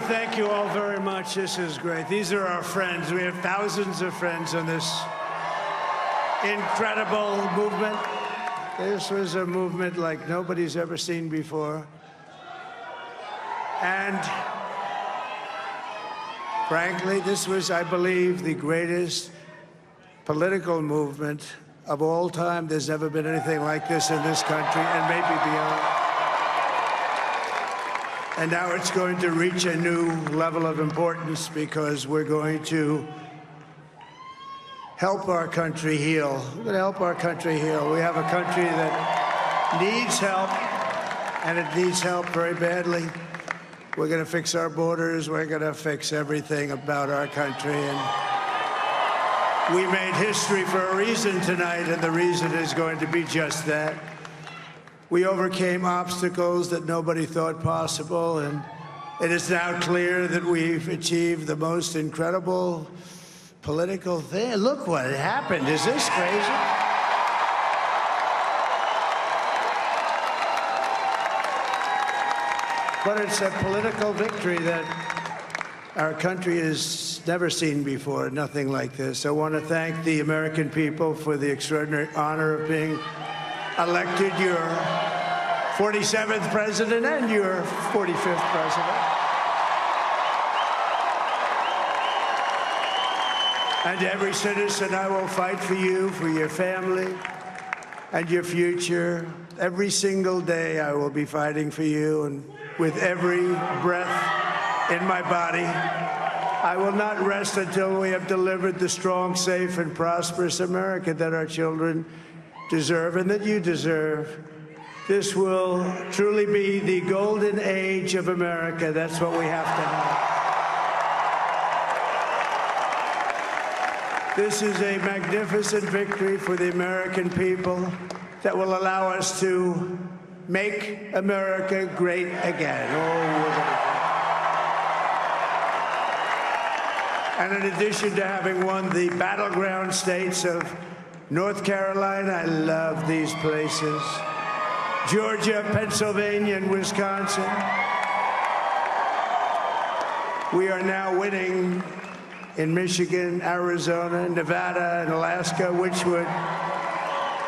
thank you all very much. This is great. These are our friends. We have thousands of friends on this incredible movement. This was a movement like nobody's ever seen before. And frankly, this was, I believe, the greatest political movement of all time. There's never been anything like this in this country, and maybe beyond. And now it's going to reach a new level of importance because we're going to help our country heal. We're going to help our country heal. We have a country that needs help, and it needs help very badly. We're going to fix our borders. We're going to fix everything about our country. And we made history for a reason tonight, and the reason is going to be just that. We overcame obstacles that nobody thought possible, and it is now clear that we've achieved the most incredible political thing. Look what happened. Is this crazy? But it's a political victory that our country has never seen before, nothing like this. I want to thank the American people for the extraordinary honor of being elected your 47th president and your 45th president. And every citizen, I will fight for you, for your family, and your future. Every single day, I will be fighting for you, and with every breath in my body, I will not rest until we have delivered the strong, safe, and prosperous America that our children deserve and that you deserve. This will truly be the golden age of America. That's what we have to have. This is a magnificent victory for the American people that will allow us to make America great again. And in addition to having won the battleground states of North Carolina, I love these places, Georgia, Pennsylvania, and Wisconsin, we are now winning in Michigan, Arizona, Nevada, and Alaska, which would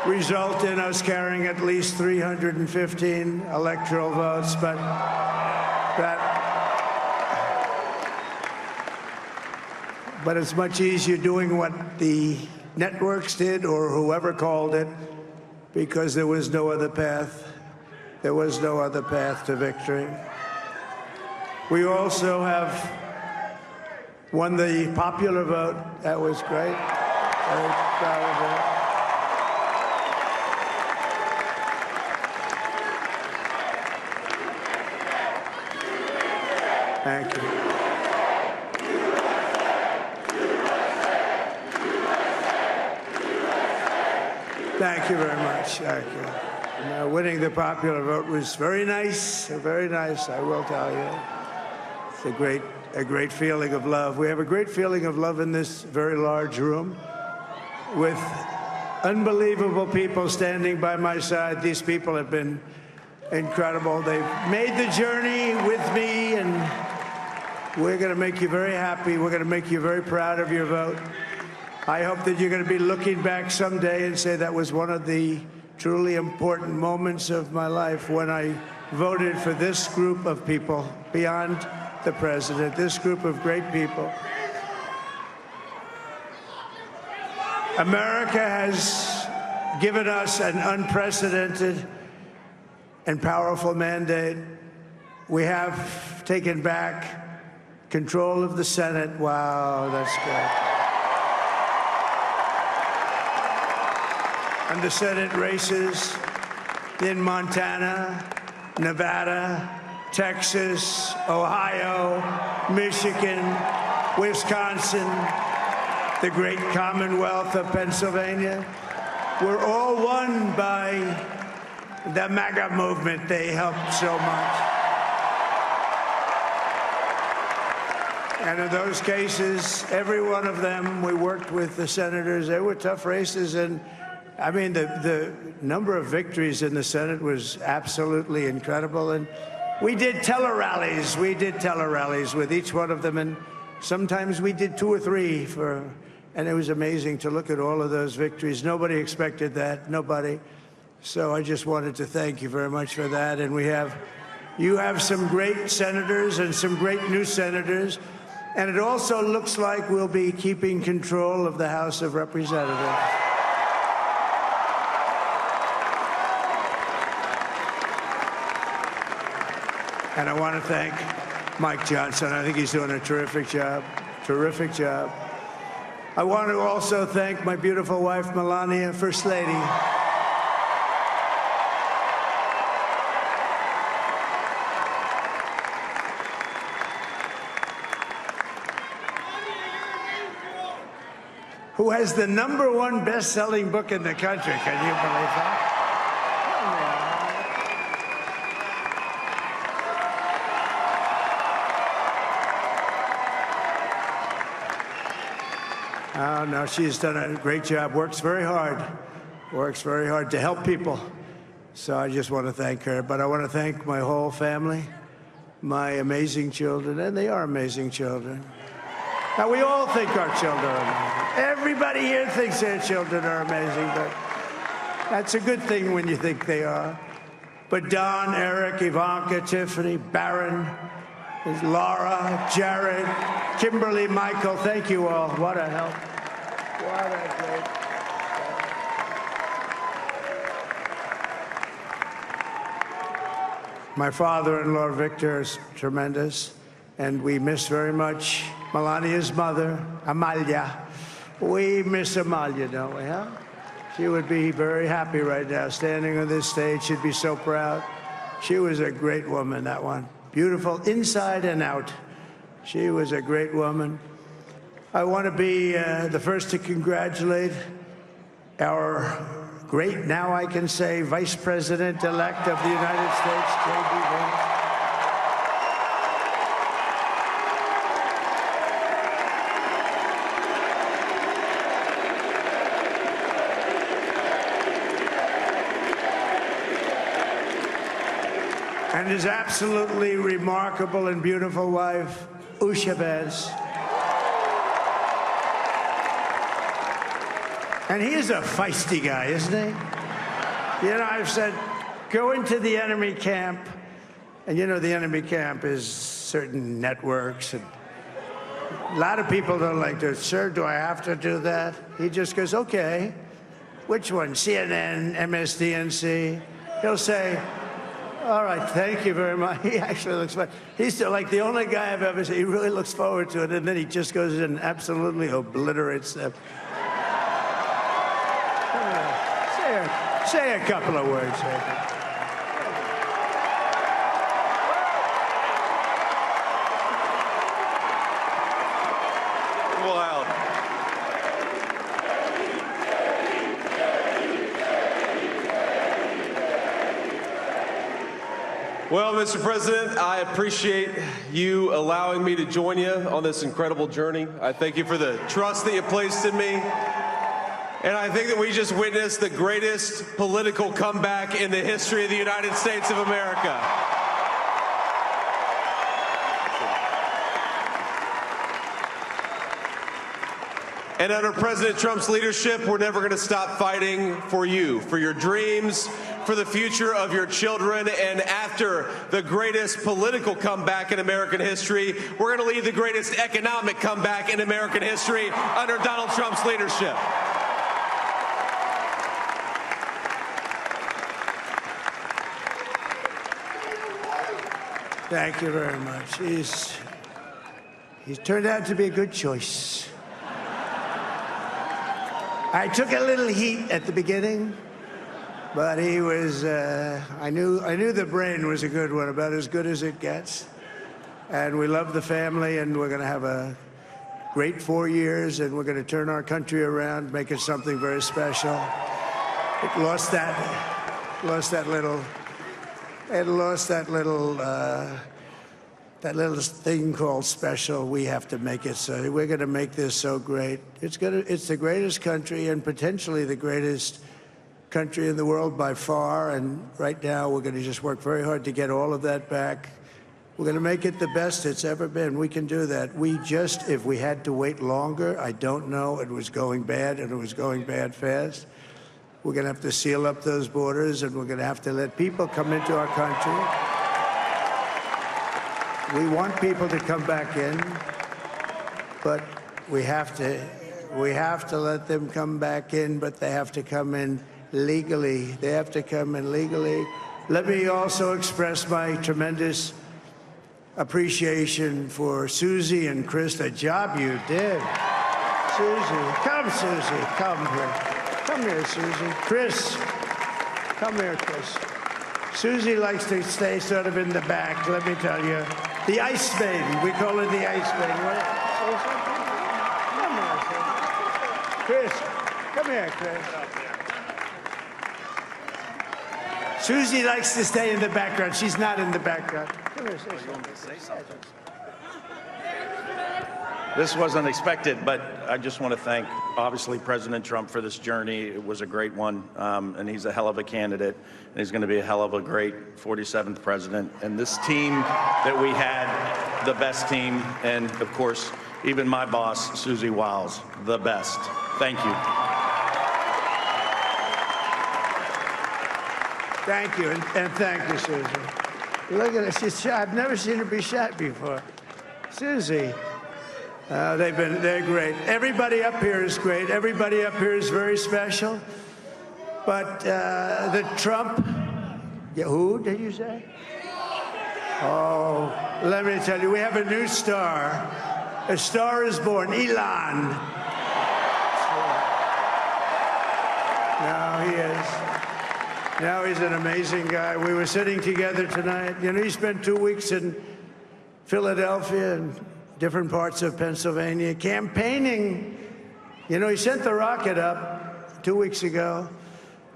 result in us carrying at least 315 electoral votes. But it's much easier doing what the networks did or whoever called it, because there was no other path. There was no other path to victory. We also have won the popular vote. That was great. Very proud of that. Thank you. Thank you very much. Thank you. And, winning the popular vote was very nice, I will tell you. It's a great feeling of love. We have a great feeling of love in this very large room with unbelievable people standing by my side. These people have been incredible. They've made the journey with me, and we're going to make you very happy. We're going to make you very proud of your vote. I hope that you're going to be looking back someday and say that was one of the truly important moments of my life when I voted for this group of people beyond the president, this group of great people. America has given us an unprecedented and powerful mandate. We have taken back control of the Senate. Wow, that's good. And the Senate races in Montana, Nevada, Texas, Ohio, Michigan, Wisconsin, the great Commonwealth of Pennsylvania, were all won by the MAGA movement. They helped so much. And in those cases, every one of them, we worked with the senators. They were tough races, and I mean, the number of victories in the Senate was absolutely incredible. And We did tele-rallies. We did tele-rallies with each one of them, and sometimes we did 2 or 3 and it was amazing to look at all of those victories. Nobody expected that, nobody. So I just wanted to thank you very much for that. And you have some great senators and some great new senators. And it also looks like we'll be keeping control of the House of Representatives. And I want to thank Mike Johnson. I think he's doing a terrific job. Terrific job. I want to also thank my beautiful wife, Melania, First Lady. Who has the #1 best-selling book in the country. Can you believe that? Oh, no, she's done a great job, works very hard to help people. So I just want to thank her. But I want to thank my whole family, my amazing children, and they are amazing children. Now, we all think our children are amazing. Everybody here thinks their children are amazing, but that's a good thing when you think they are. But Don, Eric, Ivanka, Tiffany, Barron, Laura, Jared, Kimberly, Michael, thank you all. What a help. What a great help. My father-in-law, Victor, is tremendous, and we miss very much Melania's mother, Amalia. We miss Amalia, don't we, huh? She would be very happy right now, standing on this stage. She'd be so proud. She was a great woman, that one. Beautiful inside and out. She was a great woman. I want to be the first to congratulate our great, now I can say, Vice President-elect of the United States, J.D. Vance. And his absolutely remarkable and beautiful wife, Usha Vance. And he is a feisty guy, isn't he? You know, I've said, go into the enemy camp, and you know the enemy camp is certain networks, and a lot of people don't like to, sir, do I have to do that? He just goes, okay, which one, CNN, MSDNC? He'll say, all right, thank you very much. He actually looks fun. He's like the only guy I've ever seen. He really looks forward to it, and then he just goes in and absolutely obliterates them. Say a couple of words. Wow. Well, Mr. President, I appreciate you allowing me to join you on this incredible journey. I thank you for the trust that you placed in me. And I think that we just witnessed the greatest political comeback in the history of the United States of America. And under President Trump's leadership, we're never going to stop fighting for you, for your dreams, for the future of your children. And after the greatest political comeback in American history, we're going to lead the greatest economic comeback in American history under Donald Trump's leadership. Thank you very much. He's turned out to be a good choice. I took a little heat at the beginning, but he was, I knew the brain was a good one, about as good as it gets. And we love the family, and we're going to have a great 4 years, and we're going to turn our country around, make it something very special. It lost that little thing called special. We have to make it so. We're going to make this so great. It's the greatest country, and potentially the greatest country in the world by far. And right now, we're going to just work very hard to get all of that back. We're going to make it the best it's ever been. We can do that. If we had to wait longer, I don't know. It was going bad, and it was going bad fast. We're going to have to seal up those borders, and we're going to have to let people come into our country. We want people to come back in, but we have to let them come back in, but they have to come in legally. They have to come in legally. Let me also express my tremendous appreciation for Susie and Chris, the job you did. Susie, come here. Come here, Susie. Chris, come here, Chris. Susie likes to stay sort of in the back, let me tell you. The ice maiden, we call her the ice maiden. Come here, Chris. Come here, Chris. Susie likes to stay in the background. She's not in the background. Come here, say something. This wasn't expected, but I just want to thank, obviously, President Trump for this journey. It was a great one, and he's a hell of a candidate, and he's going to be a hell of a great 47th president. And this team that we had, the best team, and, of course, even my boss, Susie Wiles, the best. Thank you. Thank you, and thank you, Susie. Look at her. She's shy. I've never seen her be shy before. Susie. They're great. Everybody up here is great. Everybody up here is very special. But the Trump, who did you say? Oh, let me tell you, we have a new star. A star is born, Elon. Now he is. Now he's an amazing guy. We were sitting together tonight. You know, he spent 2 weeks in Philadelphia and different parts of Pennsylvania campaigning. You know, he sent the rocket up 2 weeks ago,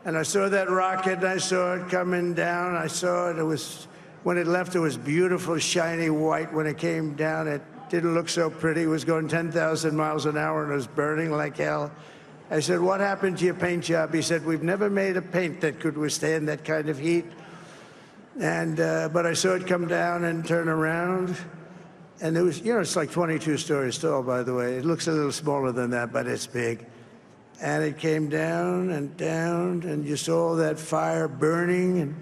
and I saw that rocket, and I saw it coming down. I saw it. It was, when it left, it was beautiful, shiny white. When it came down, it didn't look so pretty. It was going 10,000 miles an hour, and it was burning like hell. I said, what happened to your paint job? He said, we've never made a paint that could withstand that kind of heat. And but I saw it come down and turn around. And it was, you know, it's like 22 stories tall, by the way. It looks a little smaller than that, but it's big. And it came down, and you saw all that fire burning.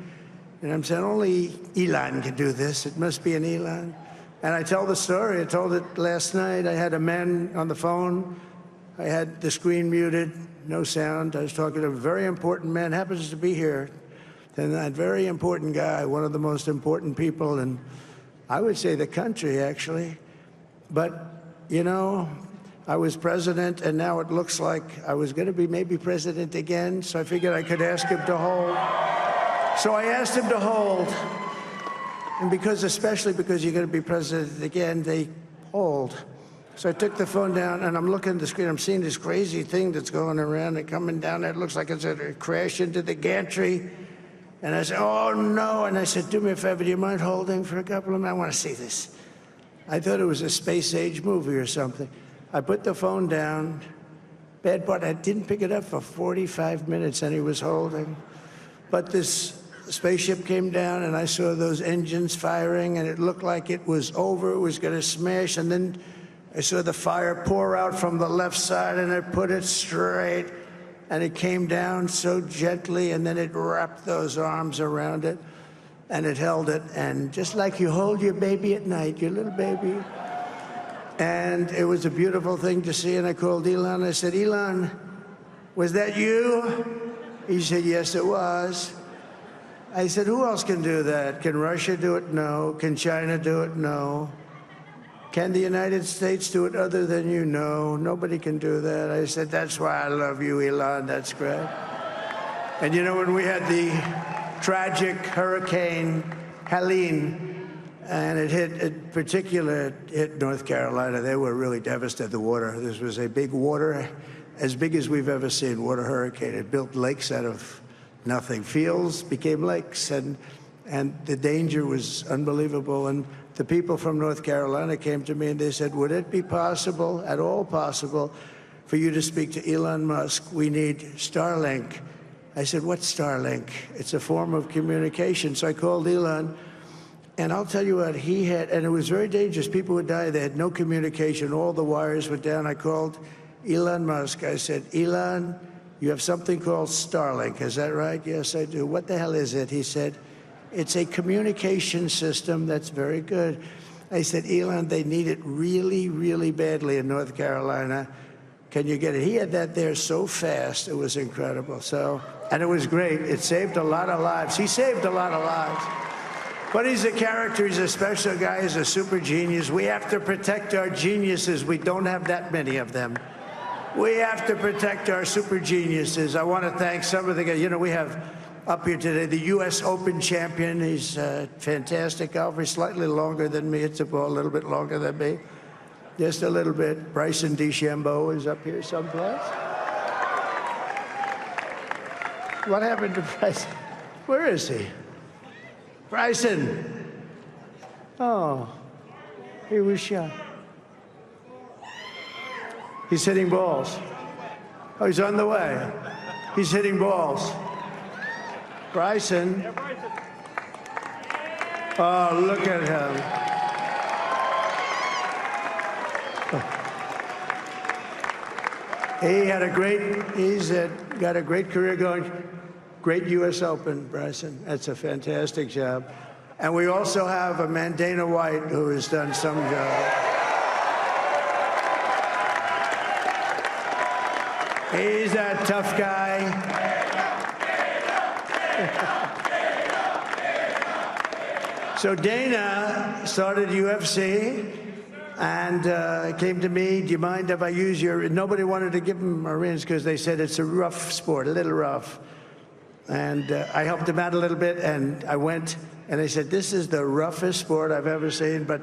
And I'm saying, only Elon can do this. It must be an Elon. And I tell the story. I told it last night. I had a man on the phone. I had the screen muted, no sound. I was talking to a very important man, happens to be here. And that very important guy, one of the most important people in, I would say, the country, actually. But, you know, I was president, and now it looks like I was going to be maybe president again, so I figured I could ask him to hold. So I asked him to hold. And especially because you're going to be president again, they hold. So I took the phone down, and I'm looking at the screen. I'm seeing this crazy thing that's going around and coming down there. It looks like it's going to crash into the gantry. And I said, oh, no. And I said, do me a favor, do you mind holding for a couple of minutes? I want to see this. I thought it was a space-age movie or something. I put the phone down. Bad part, I didn't pick it up for 45 minutes, and he was holding. But this spaceship came down, and I saw those engines firing, and it looked like it was over. It was going to smash. And then I saw the fire pour out from the left side, and I put it straight. And it came down so gently, and then it wrapped those arms around it, and it held it. And just like you hold your baby at night, your little baby. And it was a beautiful thing to see. And I called Elon. I said, Elon, was that you? He said, yes, it was. I said, who else can do that? Can Russia do it? No. Can China do it? No. Can the United States do it other than you? No, nobody can do that. I said, that's why I love you, Elon. That's great. And you know, when we had the tragic Hurricane Helene, and it hit North Carolina, they were really devastated. The water, this was a big water, as big as we've ever seen, water hurricane. It built lakes out of nothing. Fields became lakes, and the danger was unbelievable. And the people from North Carolina came to me and they said, would it be possible, at all possible, for you to speak to Elon Musk? We need Starlink. I said, what's Starlink? It's a form of communication. So I called Elon. And I'll tell you what, he had, and it was very dangerous. People would die. They had no communication. All the wires were down. I called Elon Musk. I said, Elon, you have something called Starlink. Is that right? Yes, I do. What the hell is it? He said, it's a communication system that's very good. I said, Elon, they need it really, really badly in North Carolina. Can you get it? He had that there so fast. It was incredible. So, and it was great. It saved a lot of lives. He saved a lot of lives. But he's a character. He's a special guy. He's a super genius. We have to protect our geniuses. We don't have that many of them. We have to protect our super geniuses. I want to thank some of the guys. You know, we have up here today the U.S. Open champion. He's a fantastic golfer. He's slightly longer than me. It's a little bit longer than me. Just a little bit. Bryson DeChambeau is up here someplace. What happened to Bryson? Where is he? Bryson. Oh, he was shot. He's hitting balls. Oh, he's on the way. He's hitting balls. Bryson. Oh, look at him. He's got a great career going. Great U.S. Open, Bryson. That's a fantastic job. And we also have a man, Dana White, who has done some job. He's a tough guy. So Dana started UFC and came to me, do you mind if I use your... Nobody wanted to give him a rinse because they said it's a rough sport, a little rough. And I helped him out a little bit, and I went, and they said, this is the roughest sport I've ever seen, but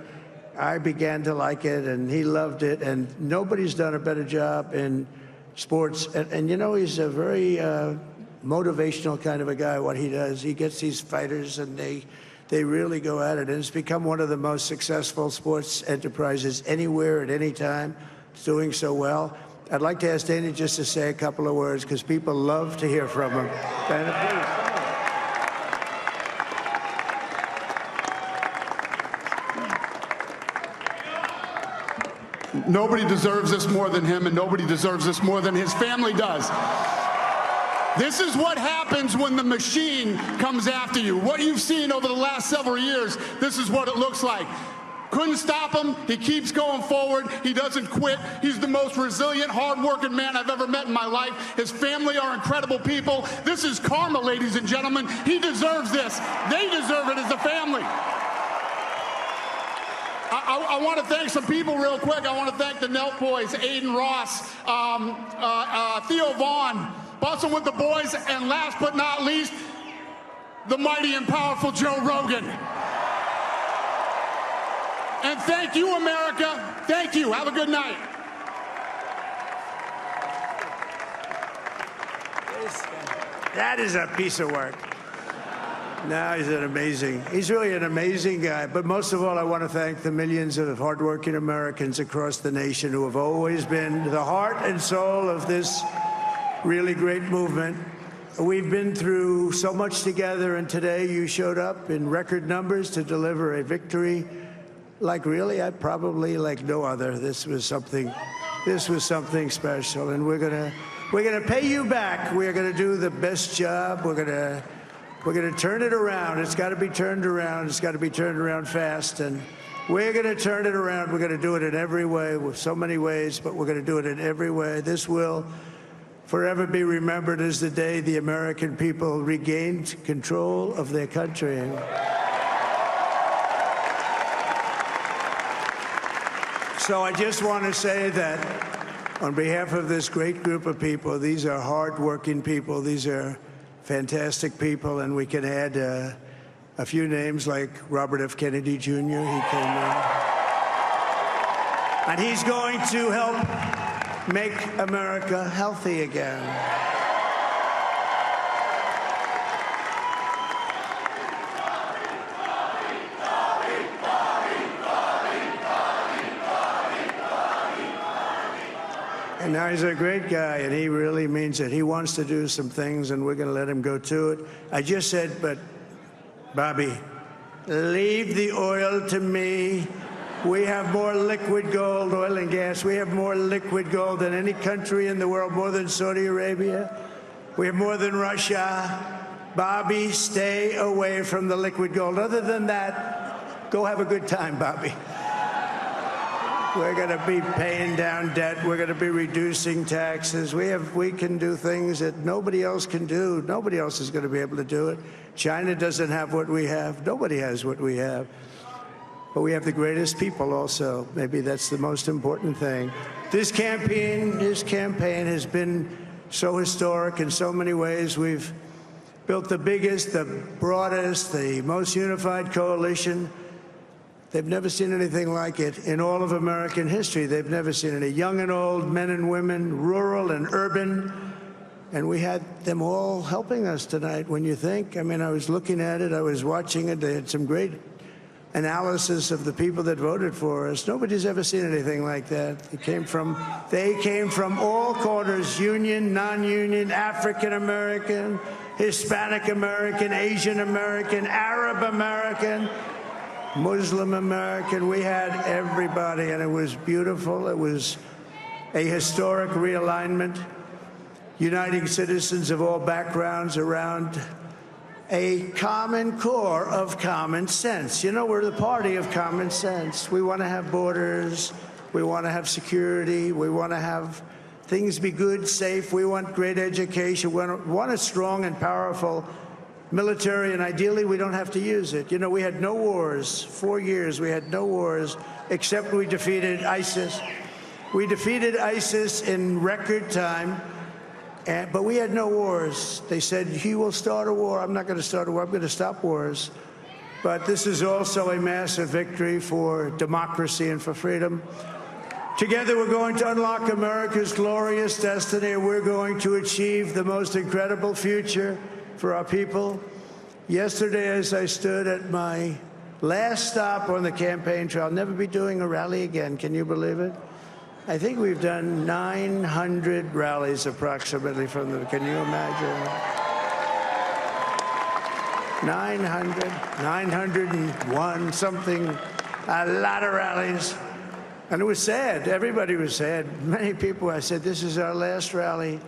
I began to like it, and he loved it, and nobody's done a better job in sports. And you know, he's a very motivational kind of a guy, what he does. He gets these fighters, and they really go at it, and it's become one of the most successful sports enterprises anywhere at any time. It's doing so well. I'd like to ask Dana just to say a couple of words, because people love to hear from him. Dana, please. Nobody deserves this more than him, and nobody deserves this more than his family does. This is what happens when the machine comes after you. What you've seen over the last several years, this is what it looks like. Couldn't stop him. He keeps going forward. He doesn't quit. He's the most resilient, hard-working man I've ever met in my life. His family are incredible people. This is karma, ladies and gentlemen. He deserves this. They deserve it as a family. I want to thank some people real quick. I want to thank the Nelk boys, Aiden Ross, Theo Vaughn, busting with the boys, and last but not least, the mighty and powerful Joe Rogan. And thank you, America. Thank you. Have a good night. That is a piece of work. No, he's really an amazing guy. But most of all, I want to thank the millions of hardworking Americans across the nation who have always been the heart and soul of this really great movement. We've been through so much together, and today you showed up in record numbers to deliver a victory like really, probably like no other. This was something special, and we're gonna pay you back. We're gonna do the best job. We're gonna turn it around. It's got to be turned around. It's got to be turned around fast, and we're gonna turn it around. We're gonna do it in every way, with so many ways, but we're gonna do it in every way. This will forever be remembered as the day the American people regained control of their country. So I just want to say that on behalf of this great group of people, these are hard-working people. These are fantastic people, and we can add a few names like Robert F. Kennedy Jr. He came in. And he's going to help make America healthy again. And now he's a great guy, and he really means it. He wants to do some things, and we're going to let him go to it. I just said, but Bobby, Leave the oil to me. We have more liquid gold, oil and gas. We have more liquid gold than any country in the world, more than Saudi Arabia. We have more than Russia. Bobby, stay away from the liquid gold. Other than that, go have a good time, Bobby. We're going to be paying down debt. We're going to be reducing taxes. We can do things that nobody else can do. Nobody else is going to be able to do it. China doesn't have what we have. Nobody has what we have. But we have the greatest people also. Maybe that's the most important thing. This campaign has been so historic in so many ways. We've built the biggest, the broadest, the most unified coalition. They've never seen anything like it in all of American history. They've never seen it. Young and old, men and women, rural and urban. And we had them all helping us tonight. When you think, I mean, I was looking at it, I was watching it. They had some great analysis of the people that voted for us. Nobody's ever seen anything like that. They came from all corners, union, non-union, African American, Hispanic American, Asian American, Arab American, Muslim American. We had everybody, and it was beautiful. It was a historic realignment, uniting citizens of all backgrounds around a common core of common sense. You know, we're the party of common sense. We want to have borders. We want to have security. We want to have things be good, safe. We want great education. We want a strong and powerful military, and ideally we don't have to use it. You know, we had no wars. 4 years we had no wars, except we defeated ISIS. We defeated ISIS in record time, but we had no wars. They said, he will start a war. I'm not going to start a war. I'm going to stop wars. But this is also a massive victory for democracy and for freedom. Together, we're going to unlock America's glorious destiny, and we're going to achieve the most incredible future for our people. Yesterday, as I stood at my last stop on the campaign trail, I'll never be doing a rally again. Can you believe it? I think we've done 900 rallies approximately from them. Can you imagine? 901, something, a lot of rallies. And it was sad. Everybody was sad. Many people, I said, this is our last rally.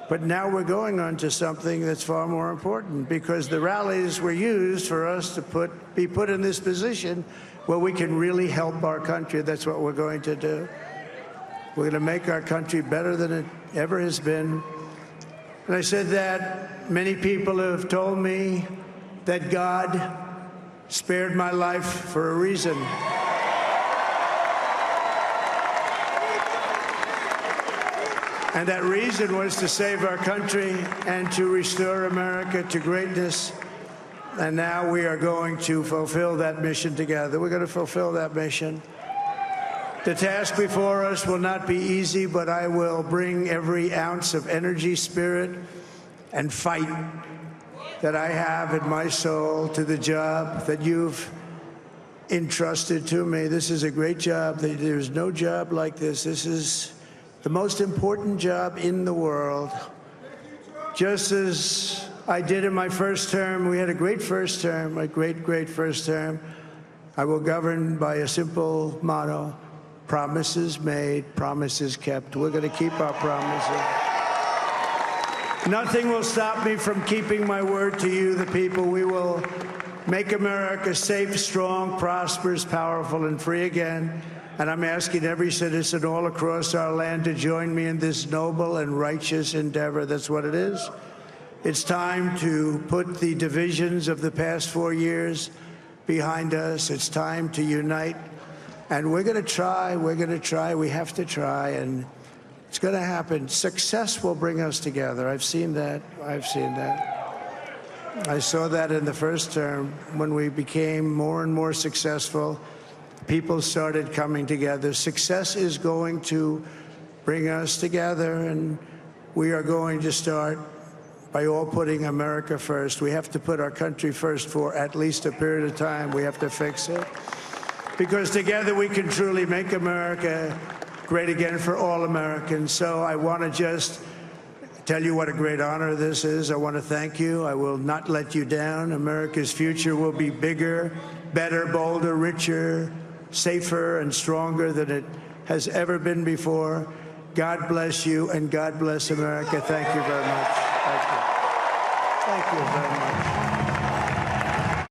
But now we're going on to something that's far more important, because the rallies were used for us to be put in this position where we can really help our country. That's what we're going to do. We're going to make our country better than it ever has been. And I said that many people have told me that God spared my life for a reason. And that reason was to save our country and to restore America to greatness. And now we are going to fulfill that mission together. We're going to fulfill that mission. The task before us will not be easy, but I will bring every ounce of energy, spirit, and fight that I have in my soul to the job that you've entrusted to me. This is a great job. There's no job like this. This is the most important job in the world. Just as I did in my first term, we had a great first term, a great first term. I will govern by a simple motto: promises made, promises kept. We're going to keep our promises. Nothing will stop me from keeping my word to you, the people. We will make America safe, strong, prosperous, powerful, and free again. And I'm asking every citizen all across our land to join me in this noble and righteous endeavor. That's what it is. It's time to put the divisions of the past 4 years behind us. It's time to unite. And we're going to try. We're going to try. We have to try. And it's going to happen. Success will bring us together. I've seen that. I've seen that. I saw that in the first term when we became more and more successful. People started coming together. Success is going to bring us together, and we are going to start by all putting America first. We have to put our country first for at least a period of time. We have to fix it, because together we can truly make America great again for all Americans. So I want to just tell you what a great honor this is. I want to thank you. I will not let you down. America's future will be bigger, better, bolder, richer, safer, and stronger than it has ever been before. God bless you, and God bless America. Thank you very much. Thank you. Thank you very much.